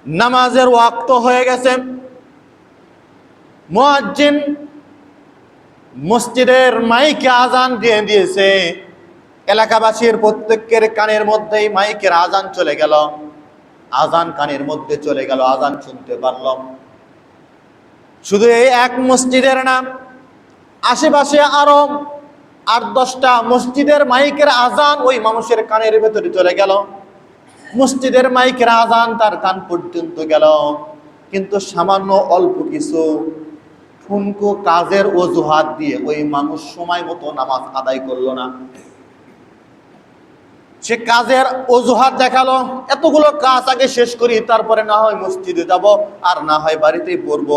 নামাজের ওয়াক্ত হয়ে গেছে। মুয়াজ্জিন মসজিদের মাইকে আজান দিয়ে দিয়েছে। এলাকাবাসীর প্রত্যেকের কানের মধ্যেই মাইকের আজান চলে গেল। আজান কানের মধ্যে চলে গেল, আজান শুনতে পারলাম। শুধু এই এক মসজিদের নাম, আশেপাশে আরো 8-10টা মসজিদের মাইকের আজান ওই মানুষের কানের ভেতরে চলে গেল। মসজিদের মাইকের আজান তার কান পর্যন্ত গেল, কিন্তু সামান্য অল্প কিছু ঠুনকো কাজের অজুহাত দিয়ে ওই মানুষ সময় মতো নামাজ আদায় করলো না। সে কাজের অজুহাত দেখালো, এতগুলো কাজ আগে শেষ করি, তারপরে না হয় মসজিদে যাব, আর না হয় বাড়িতেই পড়বো।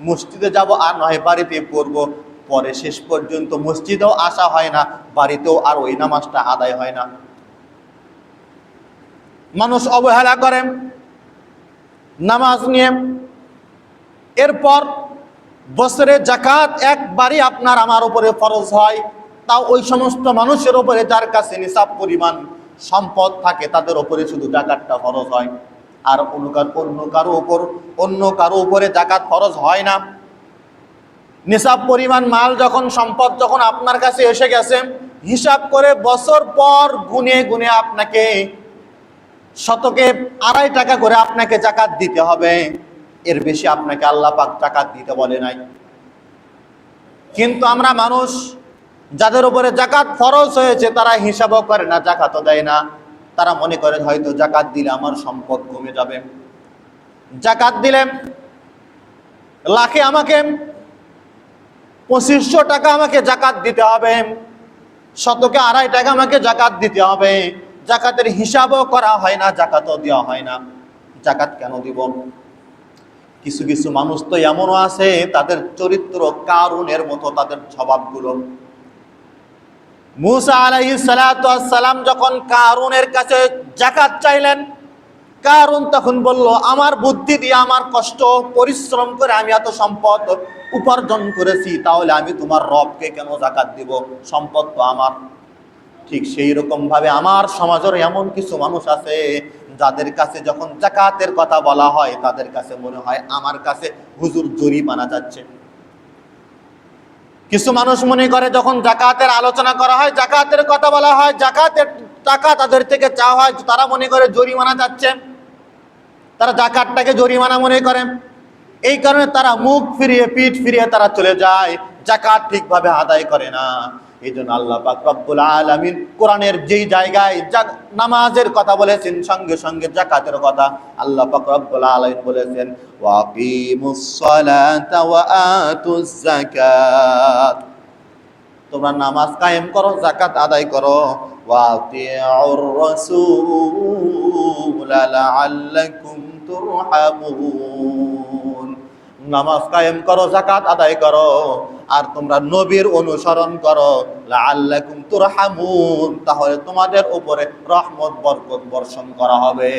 মসজিদে যাব আর না হয় বাড়িতেই পড়বো। পরে শেষ পর্যন্ত মসজিদেও আসা হয় না, বাড়িতেও আর ওই নামাজটা আদায় হয় না। মানুষ অবহেলা করে নামাজ নিয়ে। এরপর বছরে যাকাত একবারই আপনার আমার উপরে ফরজ হয়, তাও ওই সমস্ত মানুষের উপরে যার কাছে নিসাব পরিমাণ সম্পদ থাকে তাদের উপরে শুধু যাকাতটা ফরজ হয়। আর অন্য কারো উপরে যাকাত ফরজ হয় না। নিসাব পরিমাণ মাল যখন, সম্পদ যখন আপনার কাছে এসে গেছে, হিসাব করে বছর পর গুনে গুনে আপনাকে শতকে 2.5 টাকা করে আপনাকে যাকাত দিতে হবে। এর বেশি আপনাকে আল্লাহ পাক যাকাত দিতে বলে নাই। কিন্তু আমরা মানুষ, যাদের উপরে যাকাত ফরজ হয়েছে, তারা হিসাবও করে না, যাকাতও দেয় না। তারা মনে করে হয়তো যাকাত দিলে আমার সম্পদ কমে যাবে। যাকাত দিলে লাখে আমাকে 2500 টাকা আমাকে যাকাত দিতে হবে, শতকে 2.5 টাকা আমাকে যাকাত দিতে হবে। যাকাতের হিসাবও করা হয় না, যাকাতও দেওয়া হয় না। যাকাত কেন দিব? কিছু কিছু মানুষ তো এমনও আছে, তাদের চরিত্র কারুনের মতো, তাদের স্বভাবগুলো। মুসা আলাইহিস সালাতু ওয়াস সালাম যখন কারুনের কাছে যাকাত চাইলেন, কারুন তখন বলল, আমার বুদ্ধি দিয়ে, আমার কষ্ট পরিশ্রম করে আমি এত সম্পদ উপার্জন করেছি, তাহলে আমি তোমার রবকে কেন যাকাত দিব? সম্পদ তো আমার। ঠিক সেই রকম ভাবে আমার সমাজের এমন কিছু মানুষ আছে, যাদের কাছে যখন যাকাতের কথা বলা হয়, তাদের কাছে মনে হয় আমার কাছে হুজুর জরিমানা যাচ্ছে। কিছু মানুষ মনে করে যখন যাকাতের আলোচনা করা হয়, যাকাতের কথা বলা হয়, যাকাতের টাকা তাদের থেকে চাওয়া হয়, তারা মনে করে জরিমানা যাচ্ছে। তারা যাকাতটাকে জরিমানা মনে করে। এই কারণে তারা মুখ ফিরিয়ে, পিঠ ফিরিয়ে তারা চলে যায়, যাকাত ঠিকভাবে আদায় করে না। এই জন্য আল্লাহ পাক রব্বুল আলামিন কোরআনের যেই জায়গায় নামাজের কথা বলেছেন, সঙ্গে সঙ্গে যাকাতের কথা আল্লাহ পাক রব্বুল আলামিন বলেছেন, ওয়াকিমুস সালাতা ওয়া আতুজ যাকাত। তোমরা নামাজ কায়েম করো, যাকাত আদায় করো। ওয়াতিউর রাসূল লাআল্লাকুম তুরহামুন। নামাজ কায়েম করো, যাকাত আদায় করো, আর তোমরা নবীর অনুসরণ করো, লাআল্লাকুম তুরহামুন, তাহলে তোমাদের উপরে রহমত বরকত বর্ষণ করা হবে।